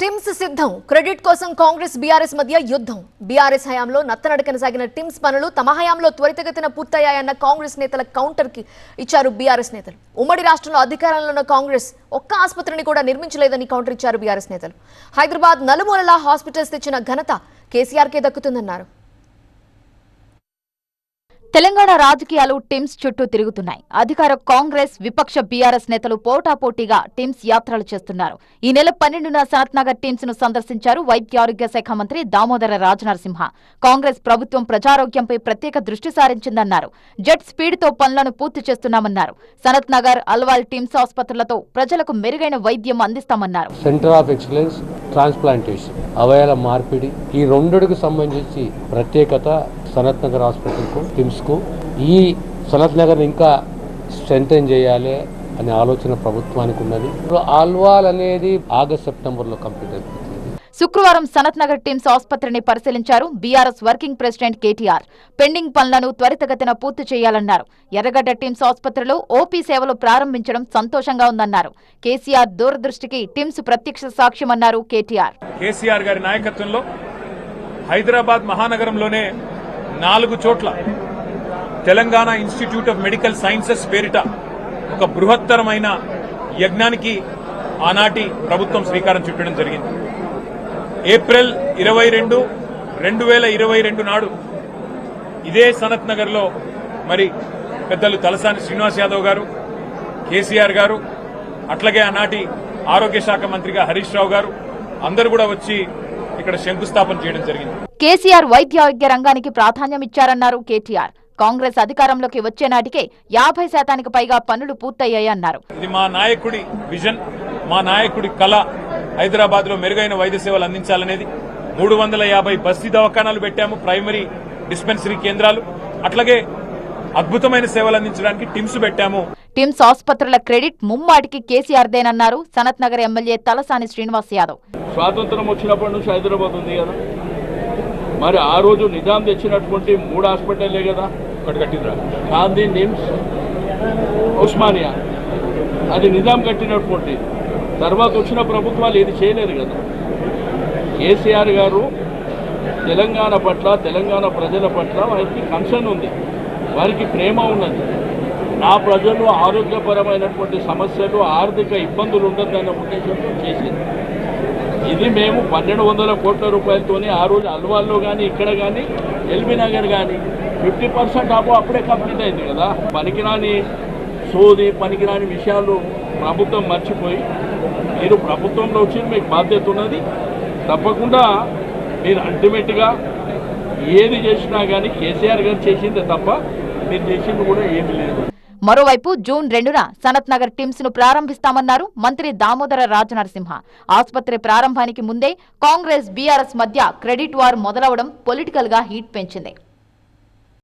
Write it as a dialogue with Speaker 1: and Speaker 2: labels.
Speaker 1: TIMS సిద్ధం credit కోసం Congress BRS మధ్య యుద్ధం. బీఆర్ఎస్ హయాంలో నత్తనడకన సాగిన టిమ్స్ పనులు తమ హయాంలో త్వరితగతిన పూర్తయ్యాయన్న కాంగ్రెస్ నేతల కౌంటర్ కి ఇచ్చారు బీఆర్ఎస్ నేతలు. ఉమ్మడి రాష్ట్రంలో అధికారంలో ఉన్న కాంగ్రెస్ ఒక్క ఆసుపత్రిని కూడా నిర్మించలేదని కౌంటర్ ఇచ్చారు బీఆర్ఎస్ నేతలు. హైదరాబాద్ నలుమూలలా హాస్పిటల్స్ తెచ్చిన ఘనత కేసీఆర్కే దక్కుతుందన్నారు.
Speaker 2: తెలంగాణ రాజకీయాలు టిమ్స్ చుట్టూ తిరుగుతున్నాయి. అధికార కాంగ్రెస్ విపక్ష బీఆర్ఎస్ నేతలు పోటాపోటీగా టిమ్స్ యాత్రలు చేస్తున్నారు. ఈ నెల 12న సనత్నగర్ టిమ్స్ ను సందర్శించారు వైద్య ఆరోగ్య శాఖ మంత్రి దామోదర రాజనరసింహ. కాంగ్రెస్ ప్రభుత్వం ప్రజారోగ్యంపై ప్రత్యేక దృష్టి సారించిందన్నారు. జెట్ స్పీడ్ తో పనులను పూర్తి చేస్తున్నామన్నారు. సనత్నగర్ అల్వాల్ టిమ్స్ ఆసుపత్రులతో ప్రజలకు మెరుగైన వైద్యం అందిస్తామన్నారు.
Speaker 3: సెంటర్ ఆఫ్ ఎక్సలెన్స్ ట్రాన్స్ప్లాంటేషన్, అవయవ మార్పిడి, ఈ రెండుకు సంబంధించి ప్రత్యేకత సనత్నగర్ హాస్పిటల్కు టిమ్స్కు. ఈ సనత్నగర్ ఇంకా స్ట్రెంథెన్ చేయాలి అనే ఆలోచన ప్రభుత్వానికి ఉన్నది. అల్వాల్ అనేది ఆగస్ట్ సెప్టెంబర్లో కంప్లీట్ అయిపోతుంది.
Speaker 2: శుక్రవారం సనత్నగర్ టిమ్స్ ఆసుపత్రిని పరిశీలించారు BRS working president KTR. Pending పనులను త్వరితగతిన పూర్తి చేయాలన్నారు. ఎర్రగడ్డ టిమ్స్ ఆసుపత్రిలో ఓపీ సేవలు ప్రారంభించడం సంతోషంగా ఉందన్నారు. కేసీఆర్ దూరదృష్టికి టిమ్స్ ప్రత్యక్ష సాక్ష్యమన్నారు కేటీఆర్.
Speaker 4: కేసీఆర్ గారి నాయకత్వంలో హైదరాబాద్ మహానగరంలోనే 4 చోట్ల Telangana institute of medical sciences పేరిట ఒక బృహత్తరమైన యజ్ఞానికి ఆనాటి ప్రభుత్వం శ్రీకారం చుట్టడం జరిగింది. ఏప్రిల్ 22, 2022 నాడు ఇదే సనత్ నగర్ లో మరి పెద్దలు తలసాని శ్రీనివాస్ యాదవ్ గారు, కేసీఆర్ గారు, అట్లాగే ఆనాటి ఆరోగ్య శాఖ మంత్రిగా హరీష్ రావు గారు అందరూ కూడా వచ్చి ఇక్కడ శంకుస్థాపన చేయడం జరిగింది.
Speaker 2: కేసీఆర్ వైద్య ఆరోగ్య రంగానికి ప్రాధాన్యం ఇచ్చారన్నారు కేటీఆర్. కాంగ్రెస్ అధికారంలోకి వచ్చే నాటికే 50% పైగా పనులు పూర్తయ్యాయన్నారు.
Speaker 4: ఇది మా నాయకుడి విజన్, మా నాయకుడి కళ. హైదరాబాద్ లో మెరుగైన వైద్య సేవలు అందించాలనేది 350 బస్తీ దవాఖానాలు పెట్టాము, ప్రైమరీ డిస్పెన్సరీ కేంద్రాలు, అట్లాగే అద్భుతమైన సేవలు అందించడానికి టిమ్స్ పెట్టాము.
Speaker 2: టిమ్స్ ఆసుపత్రుల క్రెడిట్ ముమ్మాటికి కేసీఆర్దేనన్నారు సనత్ నగర్ ఎమ్మెల్యే తలసాని శ్రీనివాస్ యాదవ్.
Speaker 5: స్వాతంత్రం వచ్చినప్పటి నుంచి హైదరాబాద్ ఉంది కదా, మరి ఆ రోజు నిజాం తెచ్చినటువంటి 3 హాస్పిటల్లే కదా ఒకటి కట్టిండ్రా. గాంధీ, నిమ్స్, ఉస్మానియా, అది నిజాం కట్టినటువంటి. తర్వాత వచ్చిన ప్రభుత్వాలు ఏది చేయలేదు కదా. కేసీఆర్ గారు తెలంగాణ పట్ల, తెలంగాణ ప్రజల పట్ల వారికి కన్సర్న్ ఉంది, వారికి ప్రేమ ఉన్నది. నా ప్రజలు ఆరోగ్యపరమైనటువంటి సమస్యలు, ఆర్థిక ఇబ్బందులు ఉండదన్న ఉద్దేశంతో చేసింది. ఇది మేము 1200 కోట్ల రూపాయలతోనే ఆ రోజు అల్వాల్లో కానీ, ఇక్కడ కానీ, ఎల్బీ నగర్ కానీ 50% అప్పుడే కంప్లీట్ అయింది కదా. పనికిరాని సోది, పనికిరాని విషయాలు ప్రభుత్వం మర్చిపోయి, మీరు ప్రభుత్వంలో వచ్చి మీకు బాధ్యత ఉన్నది. తప్పకుండా మీరు అల్టిమేట్గా ఏది చేసినా కానీ కేసీఆర్ గారు చేసిందే తప్ప మీరు చేసింది కూడా ఏమీ లేదు.
Speaker 2: మరోవైపు జూన్ 2న సనత్ నగర్ టిమ్స్ ను ప్రారంభిస్తామన్నారు మంత్రి దామోదర రాజనరసింహ. ఆసుపత్రి ప్రారంభానికి ముందే కాంగ్రెస్ బీఆర్ఎస్ మధ్య క్రెడిట్ వార్ మొదలవడం పొలిటికల్ గా హీట్ పెంచింది.